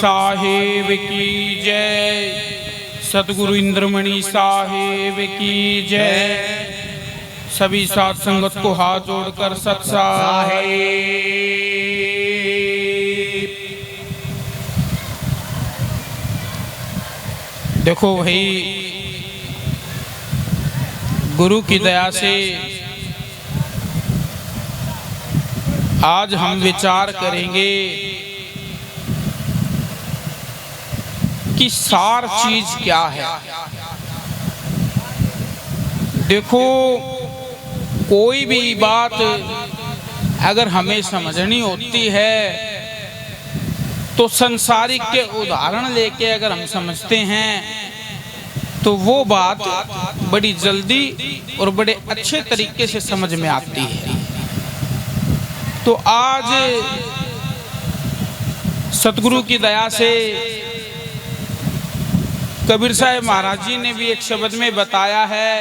साहेब की जय। सतगुरु इंद्रमणि साहेब की जय। सभी साथ संगत को हाथ जोड़कर सत साहेब। देखो भाई, गुरु की दया से आज हम विचार करेंगे कि सार चीज क्या है। देखो, कोई भी बात अगर हमें समझनी होती है तो संसारिक के उदाहरण लेके अगर हम समझते हैं तो वो बात बड़ी जल्दी और बड़े अच्छे तरीके से समझ में आती है। तो आज सतगुरु की दया से कबीर साहब महाराज जी ने भी एक शब्द में बताया है।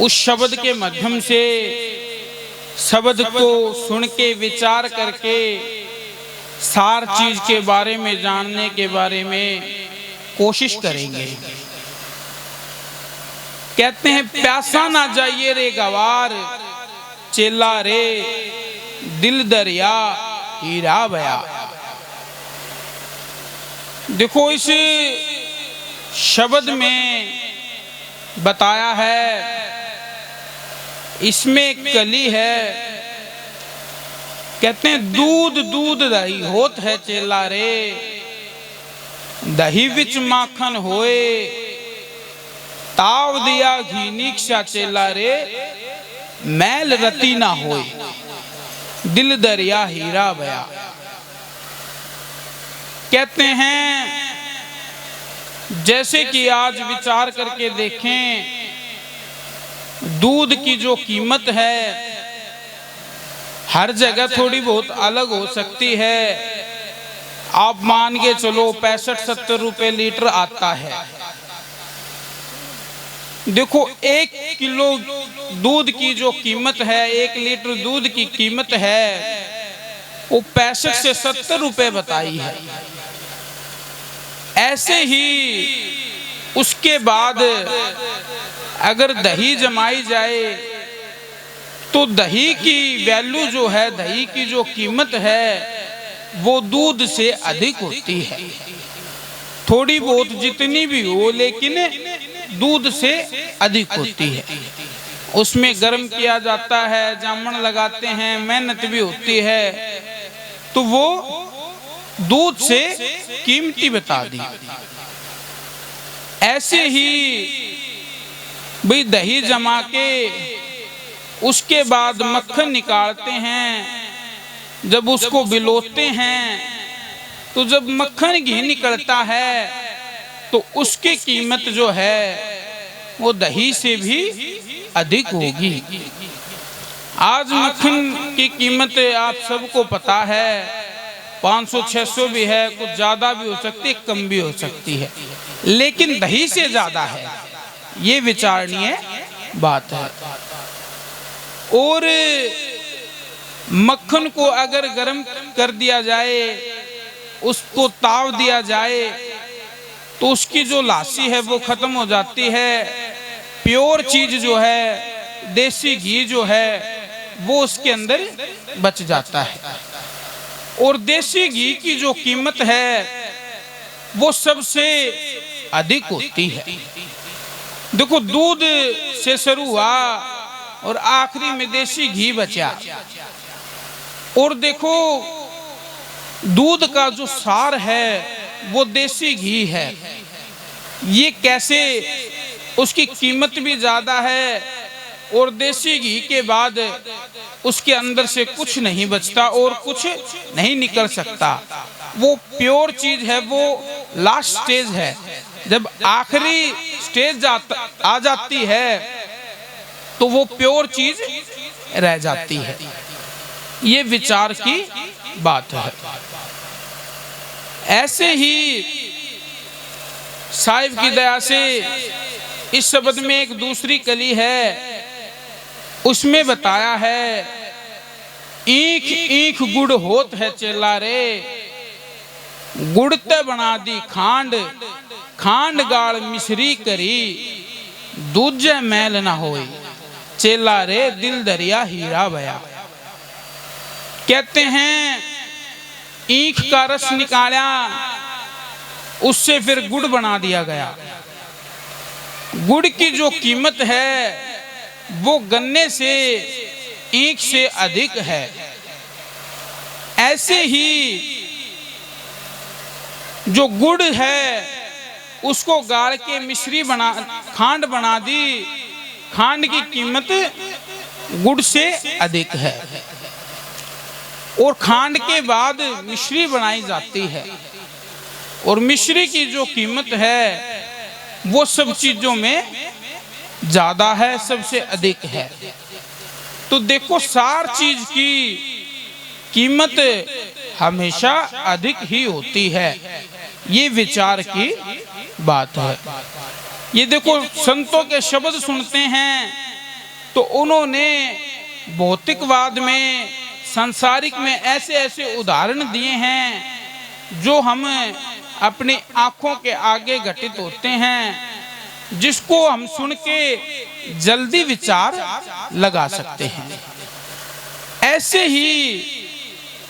उस शब्द के माध्यम से शब्द को सुन के विचार करके सार चीज के बारे में जानने के बारे में कोशिश करेंगे। कहते हैं, प्यासा ना जाइए रे गवार, चेला रे दिल दरिया हीरा बया। देखो, इस शब्द में बताया है, इसमें कली है। कहते हैं, दूध दूध दही होत है चेला रे, दही विच माखन होए, ताव दिया घी नीक्षा चेला रे, मैल रती ना होए, दिल दरिया हीरा बया। कहते हैं, जैसे कि आज विचार करके देखें, दूध की जो कीमत है हर जगह थोड़ी बहुत अलग हो सकती है। आप मान के चलो 65-70 रुपए लीटर आता है। देखो, 1 किलो दूध की जो कीमत है, 1 लीटर दूध की कीमत है, वो 65 से 70 रुपए बताई है। ऐसे ही उसके बाद अगर दही जमाई जाए तो दही की वैल्यू जो है, दही की जो कीमत है, वो दूध से अधिक होती है। थोड़ी बहुत जितनी भी हो, लेकिन दूध से अधिक होती है। उसमें गर्म किया जाता है, जामन लगाते हैं, मेहनत भी होती है, तो वो दूध से कीमती बता दी। ऐसे ही भाई दही जमा के उसके बाद मक्खन निकालते हैं। जब उसको बिलोते हैं तो जब मक्खन घी निकलता है तो उसकी कीमत जो है वो दही से भी अधिक होगी। आज मक्खन की कीमत आप सबको पता है, 500-600 भी है, कुछ ज्यादा भी हो सकती है, कम भी हो सकती है, लेकिन दही से ज्यादा है, ये विचारणीय बात है। और मक्खन को अगर गर्म कर दिया जाए, उसको ताव दिया जाए, तो उसकी जो लासी है वो खत्म हो जाती है। प्योर चीज जो है, देसी घी जो है, वो उसके अंदर बच जाता है। और देसी घी की जो कीमत है वो सबसे अधिक होती है। देखो, दूध से शुरू हुआ और आखिरी में देसी घी बचा। और देखो, दूध का जो सार है वो देसी घी है। ये कैसे, उसकी कीमत भी ज्यादा है और देसी घी के बाद उसके अंदर से कुछ नहीं बचता और कुछ नहीं निकल सकता। वो प्योर चीज है, वो लास्ट स्टेज है। जब आखिरी स्टेज आ जाती है तो वो प्योर चीज रह जाती है। ये विचार की बात है। ऐसे ही साहिब की दया से इस शब्द में एक दूसरी कली है, उसमें बताया है, ईख ईख गुड़ होत है चेला रे, गुड़ ते बना दी खांड, खांड गाल मिश्री करी, दूजे मैल ना होई, चेला रे दिल दरिया हीरा बया। कहते हैं ईख का रस निकाला, उससे फिर गुड़ बना दिया गया। गुड़ की जो कीमत है वो गन्ने से, ईख से अधिक है। ऐसे ही जो गुड़ है उसको गाड़ के मिश्री बना, खांड बना दी, खांड की कीमत गुड़ से अधिक है। और खांड के बाद मिश्री बनाई जाती है, और मिश्री की जो कीमत है वो सब चीजों में ज्यादा है, सबसे अधिक है। तो देखो सार चीज की कीमत हमेशा अधिक ही होती है, ये विचार की बात है। ये देखो संतों के शब्द सुनते हैं तो उन्होंने भौतिकवाद में, सांसारिक में ऐसे ऐसे उदाहरण दिए हैं जो हम अपनी आंखों के आगे घटित होते हैं, जिसको हम सुन के जल्दी विचार लगा सकते हैं। ऐसे ही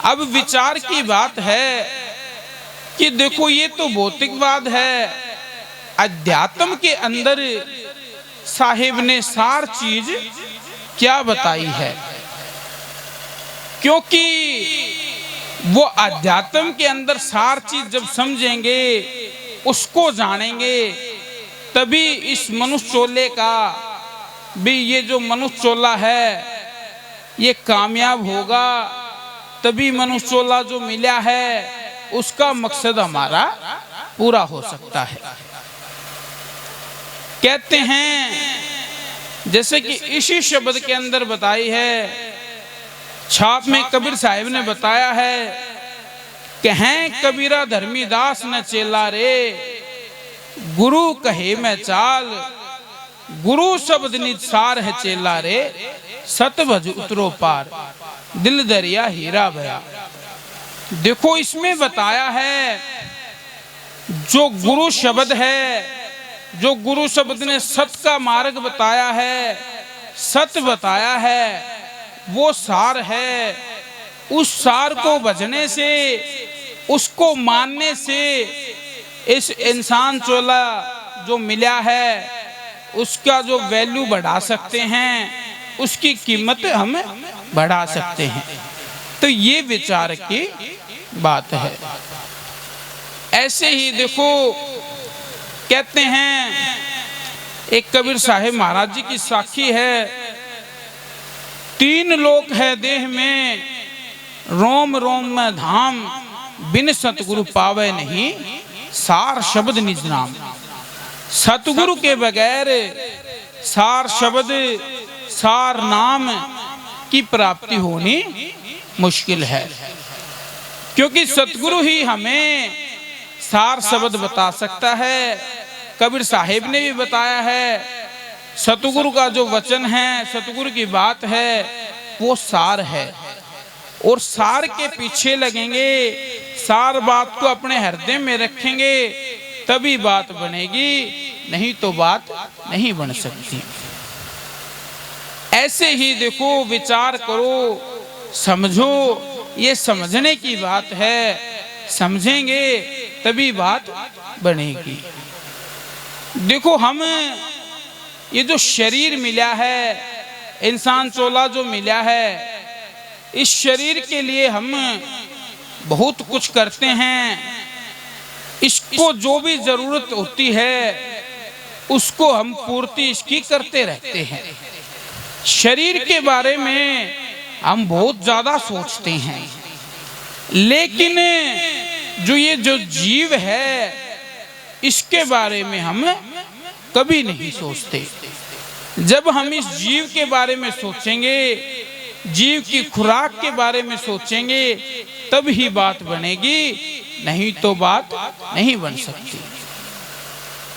अब विचार की बात है कि देखो ये तो भौतिकवाद है, अध्यात्म के अंदर साहिब ने सार चीज क्या बताई है। क्योंकि वो अध्यात्म के अंदर सार चीज जब समझेंगे, उसको जानेंगे, तभी इस मनुष्य चोले का भी, ये जो मनुष्य चोला है ये कामयाब होगा। तभी मनुष्य चोला जो मिला है उसका मकसद हमारा पूरा हो सकता है। कहते हैं जैसे कि इसी शब्द के अंदर बताई है, छाप में कबीर साहिब ने बताया है कि हैं कबीरा धर्मी दास न चेला रे, गुरु कहे मैं चाल, गुरु शब्द निसार है चेला रे, सत भज उतरो पार, दिल दरिया हीरा भया। देखो इसमें बताया है जो गुरु शब्द है, जो गुरु शब्द ने सत का मार्ग बताया है, सत बताया है, वो सार है। उस सार को भजने से, उसको मानने से इस इंसान चोला जो मिला है उसका जो वैल्यू बढ़ा सकते हैं, उसकी कीमत हम बढ़ा सकते हैं। तो ये विचार की बात है। ऐसे ही देखो कहते हैं, एक कबीर साहिब महाराज जी की साखी है, तीन लोक है देह में, रोम रोम में धाम, बिन सतगुरु पावे नहीं, सार शब्द निज नाम। सतगुरु के बगैर सार शब्द, सार नाम की प्राप्ति होनी मुश्किल है। क्योंकि सतगुरु ही हमें सार शब्द बता सकता है। कबीर साहिब ने भी बताया है, सतगुरु का जो वचन है, सतगुरु की बात है, वो सार है। और सार के पीछे लगेंगे, सार बात को अपने हृदय में रखेंगे, तभी बात बनेगी, नहीं तो बात नहीं बन सकती। ऐसे ही देखो विचार करो, समझो, ये समझने की बात है। समझेंगे तभी बात बनेगी। देखो हम ये जो शरीर मिला है, इंसान चोला जो मिला है, इस शरीर के लिए हम बहुत कुछ करते हैं। इसको जो भी जरूरत होती है उसको हम पूर्ति इसकी करते रहते हैं। शरीर के बारे में हम बहुत ज्यादा सोचते हैं, लेकिन जो ये जो जीव है इसके बारे में हम कभी नहीं सोचते। जब हम इस जीव के बारे में सोचेंगे, जीव की खुराक के बारे में सोचेंगे, तब ही बात बनेगी, नहीं तो बात नहीं बन सकती।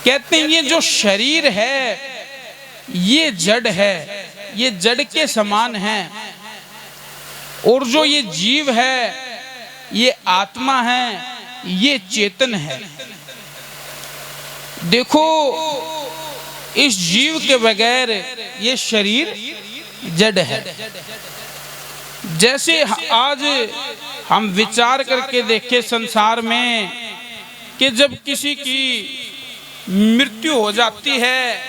कहते हैं ये जो शरीर है ये जड़ है, ये जड़ के समान है, और जो ये जीव है ये आत्मा है, ये चेतन है। देखो, इस जीव के बगैर ये शरीर जड़ है। जैसे आज हम विचार करके देखें संसार में कि जब किसी की मृत्यु हो जाती है,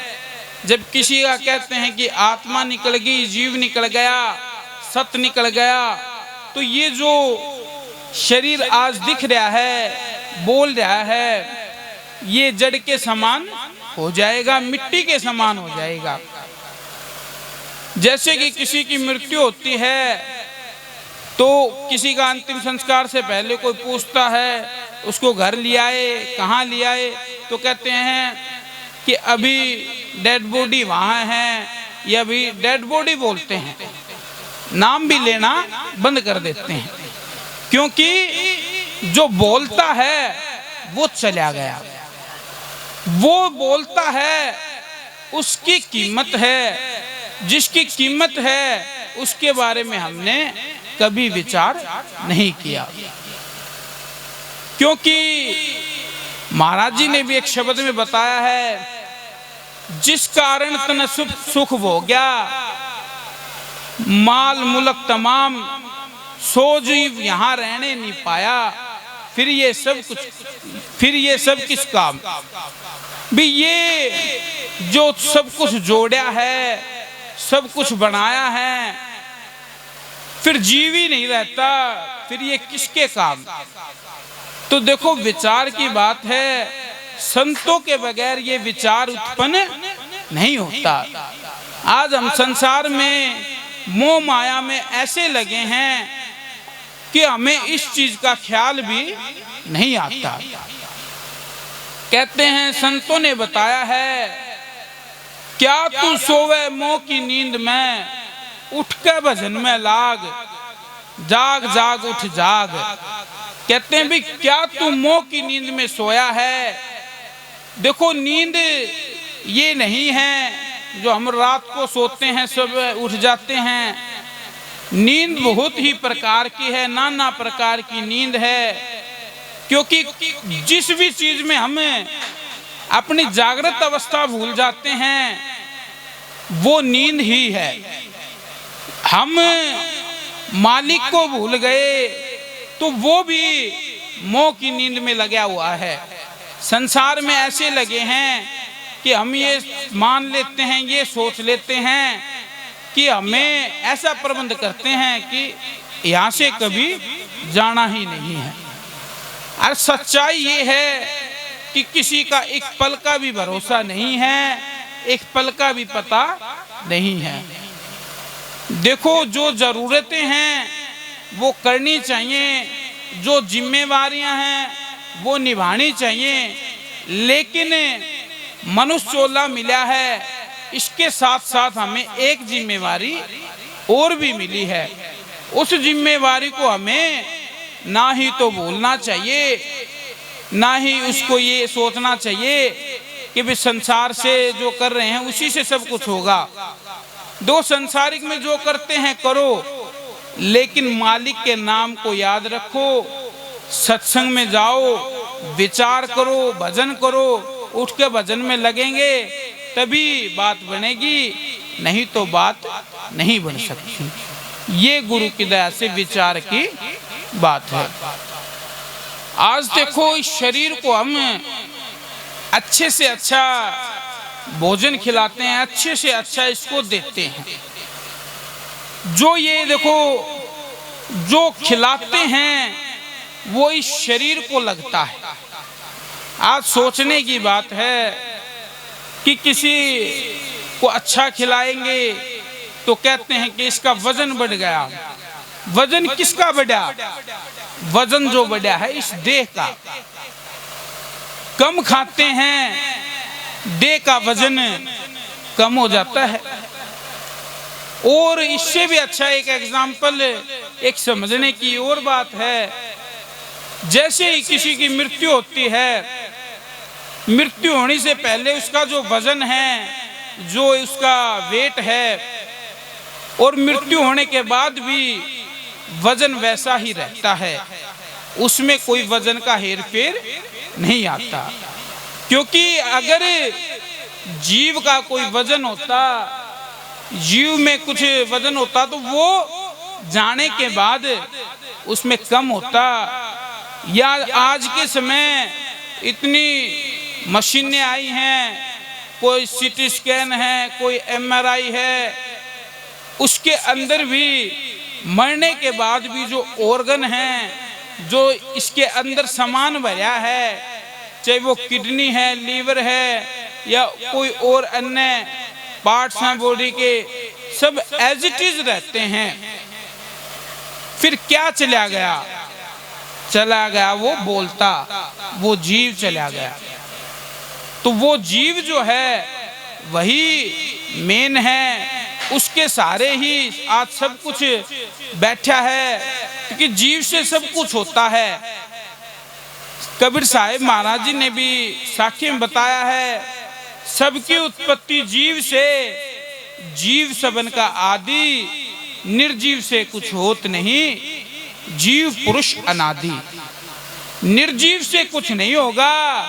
जब किसी का कहते हैं कि आत्मा निकल गई, जीव निकल गया, सत निकल गया, तो ये जो शरीर आज दिख रहा है, बोल रहा है, ये जड़ के समान हो जाएगा, मिट्टी के समान हो जाएगा। जैसे कि किसी की मृत्यु होती है तो किसी का अंतिम संस्कार से पहले कोई पूछता है, उसको घर ले आए, कहाँ ले आए, तो कहते हैं कि अभी डेड बॉडी वहाँ है, या अभी डेड बॉडी बोलते हैं, नाम भी लेना बंद कर देते हैं, क्योंकि जो बोलता है वो चला गया, वो बोलता है, उसकी कीमत है, जिसकी कीमत है उसके बारे में हमने कभी विचार नहीं किया। क्योंकि महाराज जी ने भी एक शब्द में बताया है, जिस कारण तन सुख हो गया, माल मुल्क तमाम, सो जीव यहाँ रहने नहीं पाया, फिर ये सब किस काम भी? ये जो सब कुछ जोड़ा है, सब कुछ बनाया है, फिर जीव ही नहीं रहता, फिर ये किसके काम? तो देखो, विचार की बात है, संतों के बगैर ये विचार उत्पन्न नहीं होता। आज हम संसार में मोह माया में ऐसे लगे हैं कि हमें इस चीज का ख्याल भी नहीं आता। कहते हैं, संतों ने बताया है, क्या तू सोवे मोह की नींद में, उठ के भजन में लाग, जाग जाग उठ जाग। कहते हैं भी, क्या तू मोह की नींद में सोया है? देखो, नींद ये नहीं है जो हम रात को सोते हैं, सुबह उठ जाते हैं। नींद बहुत ही प्रकार की है, नाना प्रकार की नींद है। क्योंकि जिस भी चीज में हम अपनी जागृत अवस्था भूल जाते हैं, वो नींद ही है। हम मालिक को भूल गए तो वो भी मोह की नींद में लगा हुआ है। संसार में ऐसे लगे हैं कि हम ये मान लेते हैं, ये सोच लेते हैं कि हमें ऐसा प्रबंध करते हैं कि यहाँ से कभी जाना ही नहीं है। और सच्चाई ये है कि किसी का एक पल का भी भरोसा नहीं है, एक पल का भी पता नहीं है। देखो, जो जरूरतें हैं वो करनी चाहिए, जो जिम्मेवारियां हैं वो निभानी चाहिए, लेकिन मनुष्य चोला मिला है, इसके साथ साथ हमें एक जिम्मेवारी और भी मिली है। उस जिम्मेवारी को हमें ना ही तो भूलना चाहिए, ना ही उसको ये सोचना चाहिए कि भी संसार से जो कर रहे हैं उसी से सब कुछ होगा। दो संसारिक में जो करते हैं करो, लेकिन मालिक के नाम को याद रखो, सत्संग में जाओ, विचार करो, भजन करो। उठ के भजन में लगेंगे तभी बात बनेगी, नहीं तो बात नहीं बन सकती। ये गुरु की दया से विचार की बात है। आज देखो, इस शरीर को हम अच्छे से अच्छा भोजन खिलाते हैं, अच्छे से अच्छा इसको देते हैं। जो ये देखो, जो खिलाते हैं वो इस शरीर को लगता है। आज सोचने की बात है कि किसी को अच्छा खिलाएंगे तो कहते हैं कि इसका वजन बढ़ गया। वजन किसका बढ़ा? वजन जो बढ़ा है इस देह का। कम खाते हैं, देह का वजन कम हो जाता है। और इससे भी अच्छा एक एग्जाम्पल, एक समझने की और बात है, जैसे ही किसी की मृत्यु होती है, मृत्यु होने से पहले उसका जो वजन है, जो उसका वेट है, और मृत्यु होने के बाद भी वजन वैसा ही रहता है। उसमें कोई वजन का हेरफेर नहीं आता। क्योंकि अगर जीव का कोई वजन होता, जीव में कुछ वजन होता, तो वो जाने के बाद उसमें कम होता। या आज के समय इतनी मशीनें आई हैं, कोई सीटी स्कैन है, कोई एमआरआई है, उसके अंदर भी मरने के बाद भी जो ऑर्गन हैं, जो इसके अंदर सामान भरा है, चाहे वो किडनी है, लीवर है, या कोई और अन्य पार्ट्स हैं बॉडी के, सब एज इट इज रहते हैं। फिर क्या चला गया? चला गया वो बोलता, वो जीव चला गया। तो वो जीव जो है वही मेन है, उसके सारे ही आज सब कुछ बैठा है, क्योंकि जीव से सब कुछ होता है। कबीर साहिब महाराज जी ने भी साखी में बताया है, सबकी उत्पत्ति जीव से, जीव सबन का आदि, निर्जीव से कुछ होत नहीं, जीव पुरुष अनादि। निर्जीव से कुछ नहीं होगा,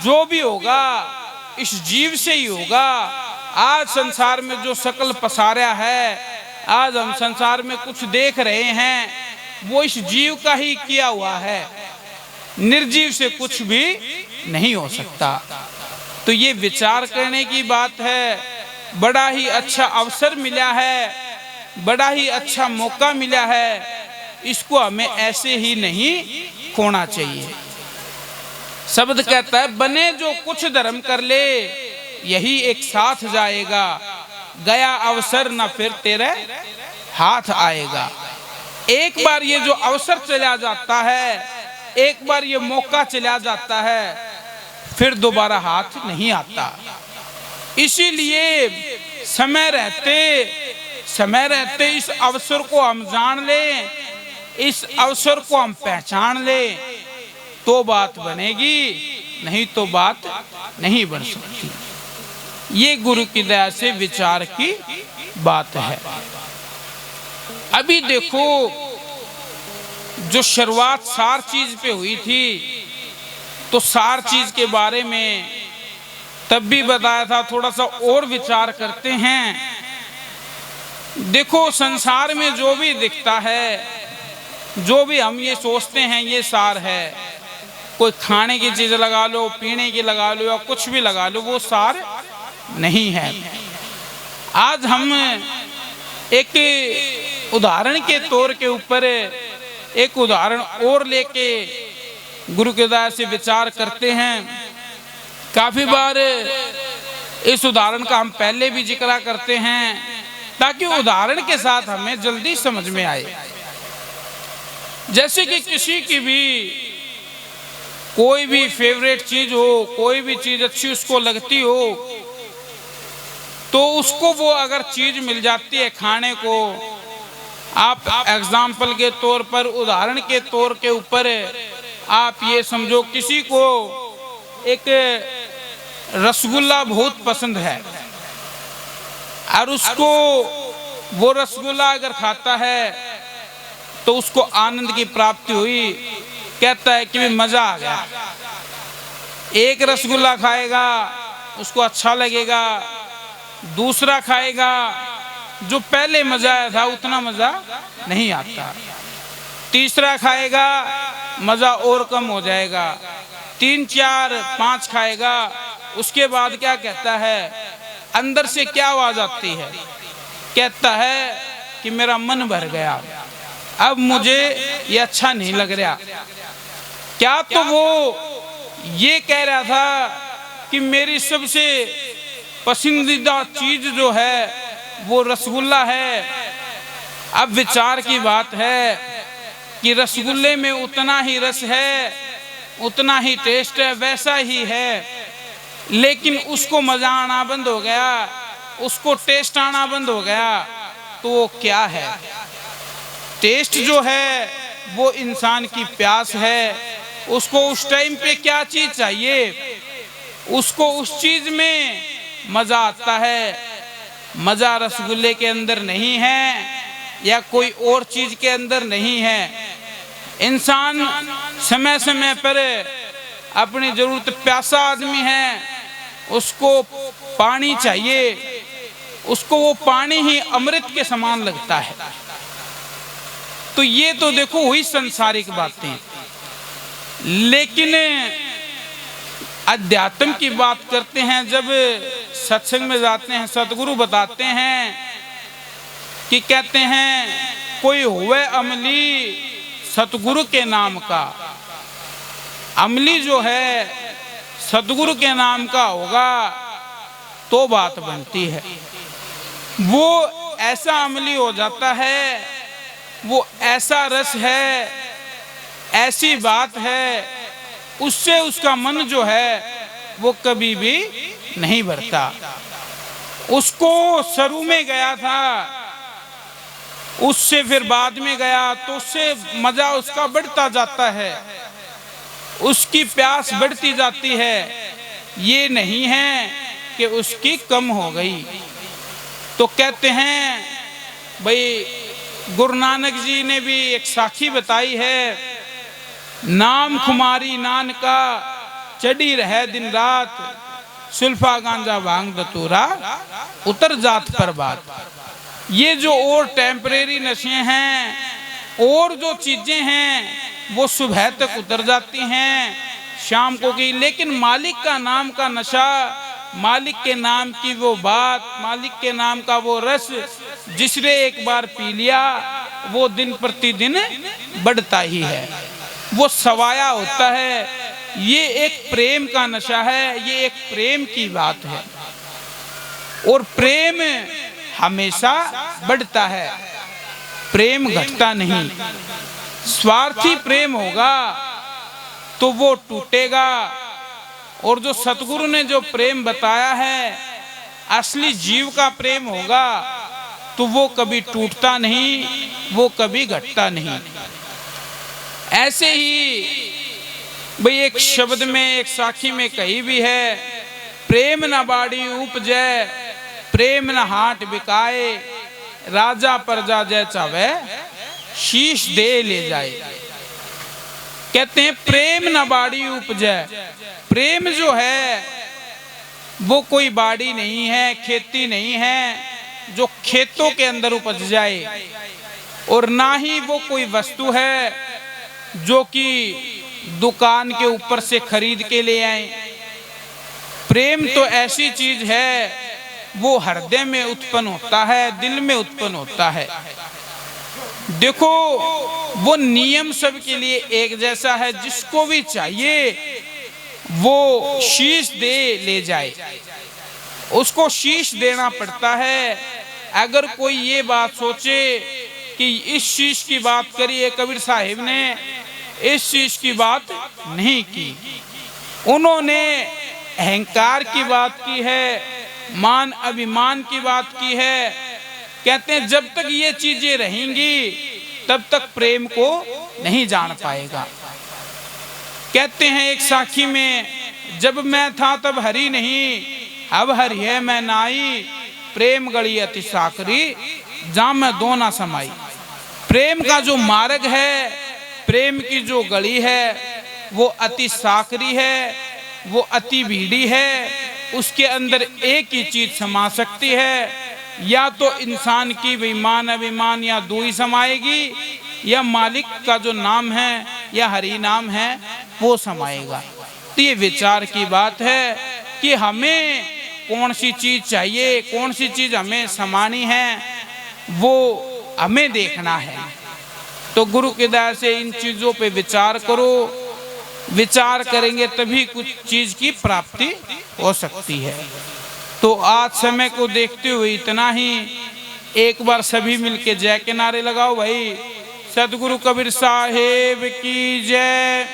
जो भी होगा इस जीव से ही होगा। आज संसार में जो शकल पसारा है, आज हम संसार में कुछ देख रहे हैं, वो इस जीव का ही किया हुआ है, निर्जीव से कुछ भी नहीं हो सकता। तो ये विचार करने की बात है। बड़ा ही अच्छा अवसर मिला है, बड़ा ही अच्छा मौका मिला है, इसको हमें ऐसे ही नहीं खोना चाहिए। शब्द कहता है, बने जो कुछ धर्म कर ले, यही एक साथ जाएगा, गया अवसर न फिर तेरे हाथ आएगा। एक बार ये जो अवसर चला जाता है, एक बार ये मौका चला जाता है, फिर दोबारा हाथ नहीं आता। इसीलिए समय रहते इस अवसर को हम जान लें, इस अवसर को हम पहचान लें, तो बात बनेगी, नहीं तो बात नहीं बन सकती। ये गुरु की दया से विचार की बात है। अभी देखो, जो शुरुआत सार चीज पे हुई थी, तो सार चीज के बारे में तब भी बताया था, थोड़ा सा और विचार करते हैं। देखो, संसार में जो भी दिखता है, जो भी हम ये सोचते हैं ये सार है, कोई खाने की चीज लगा लो, पीने की लगा लो, या कुछ भी लगा लो, वो सार नहीं है। आज हम एक उदाहरण के तौर के ऊपर एक उदाहरण और लेके गुरु के दया से विचार करते हैं। काफी बार इस उदाहरण का हम पहले भी जिक्र करते हैं, ताकि उदाहरण के साथ हमें जल्दी समझ में आए। जैसे कि किसी की भी कोई भी फेवरेट चीज हो, कोई भी चीज अच्छी उसको लगती हो, तो उसको वो अगर चीज मिल जाती है खाने को, आप एग्जाम्पल के तौर पर, उदाहरण के तौर के ऊपर आप ये समझो, किसी को एक रसगुल्ला बहुत पसंद है, और उसको वो रसगुल्ला अगर खाता है तो उसको आनंद की प्राप्ति हुई, कहता है कि मजा आ गया। एक रसगुल्ला खाएगा, उसको अच्छा लगेगा, दूसरा खाएगा, जो पहले मजा आया था उतना मजा नहीं आता, तीसरा खाएगा, मजा और कम हो जाएगा, 3, 4, 5 खाएगा, उसके बाद क्या कहता है, अंदर से क्या आवाज आती है, कहता है कि मेरा मन भर गया, अब मुझे ये अच्छा नहीं लग रहा। क्या तो वो ये कह रहा था कि मेरी सबसे पसंदीदा चीज जो है वो रसगुल्ला है। अब विचार की बात है कि रसगुल्ले में उतना ही रस है, उतना ही टेस्ट है, वैसा ही है, लेकिन उसको मजा आना बंद हो गया, उसको टेस्ट आना बंद हो गया। तो वो क्या है? टेस्ट जो है वो इंसान की प्यास है, उसको उस टाइम पे क्या चीज चाहिए, उसको उस चीज में मजा आता है। मजा रसगुल्ले के अंदर नहीं है या कोई और चीज के अंदर नहीं है। इंसान समय समय पर अपनी जरूरत, प्यासा आदमी है उसको पानी चाहिए, उसको वो पानी ही अमृत के समान लगता है। तो ये तो देखो हुई संसारिक बातें, लेकिन अध्यात्म की बात करते हैं, जब सत्संग में जाते हैं सतगुरु बताते हैं कि कहते हैं कोई हुए अमली सतगुरु के नाम का, अमली जो है सतगुरु के नाम का होगा तो बात बनती है। वो ऐसा अमली हो जाता है, वो ऐसा रस है, ऐसी बात है, उससे उसका मन जो है वो कभी भी नहीं भरता। उसको शुरू में गया था, उससे फिर बाद में गया तो उससे मजा उसका बढ़ता जाता है, उसकी प्यास बढ़ती जाती है, ये नहीं है कि उसकी कम हो गई। तो कहते हैं भाई, गुरु नानक जी ने भी एक साखी बताई है, नाम खुमारी नानका चढ़ी रहे दिन रात, सुल्फा गांजा भांग धतूरा उतर जात पर बात। ये जो और टेम्परेरी नशे हैं और जो चीजें हैं वो सुबह तक उतर जाती हैं, शाम को की, लेकिन मालिक का नाम का नशा, मालिक के नाम की वो बात, मालिक के नाम का वो रस जिसने एक बार पी लिया वो दिन प्रतिदिन बढ़ता ही है, वो सवाया होता है। ये एक प्रेम का नशा है, ये एक प्रेम की बात है। और प्रेम हमेशा बढ़ता है, प्रेम घटता नहीं। स्वार्थी प्रेम होगा तो वो टूटेगा, और जो सतगुरु ने जो प्रेम बताया है असली जीव का प्रेम होगा तो वो कभी टूटता नहीं, वो कभी घटता नहीं। ऐसे ही भाई एक शब्द में, एक साखी में कही भी है, प्रेम न बाड़ी उपजै, प्रेम न हाट बिकाए, राजा प्रजा जय चावे शीश दे ले जाए। कहते हैं प्रेम न बाड़ी उपजै, प्रेम जो है वो कोई बाड़ी नहीं है, खेती नहीं है जो खेतों के अंदर उपज जाए, और ना ही वो कोई वस्तु है जो कि दुकान के ऊपर से खरीद के ले आए। प्रेम तो ऐसी चीज है वो हृदय में उत्पन्न होता है, दिल में उत्पन्न होता है। देखो वो नियम सबके लिए एक जैसा है, जिसको भी चाहिए वो शीश दे ले जाए, उसको शीश देना पड़ता है। अगर कोई ये बात सोचे कि इस शीश की बात करिए, कबीर साहिब ने इस शीश की बात नहीं की, उन्होंने अहंकार की बात की है, मान अभिमान की बात की है। कहते हैं जब तक ये चीजें रहेंगी तब तक प्रेम को नहीं जान पाएगा। कहते हैं एक साखी में, जब मैं था तब हरि नहीं, अब हरि है मैं नाई, प्रेम गड़ी अति साकरी जहां मैं दो ना समाई। प्रेम का जो मार्ग है, प्रेम की जो गली है वो अति साकरी है, वो अति भीड़ी है, उसके अंदर एक ही चीज समा सकती है, या तो इंसान की बेईमान अभिमान या दो ही समाएगी, या मालिक का जो नाम है या हरि नाम है वो समाएगा। तो ये विचार की बात है कि हमें कौन सी चीज चाहिए, कौन सी चीज हमें समानी है, वो हमें देखना है। तो गुरु की दया से इन चीजों पे विचार करो, विचार करेंगे तभी कुछ चीज की प्राप्ति हो सकती है। तो आज समय को देखते हुए इतना ही। एक बार सभी मिलके जय के नारे लगाओ भाई। सदगुरु कबीर साहेब की जय,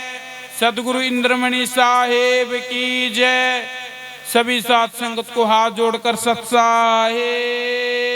सदगुरु इंद्रमणि साहेब की जय। सभी साथ संगत को हाथ जोड़कर सत साहेब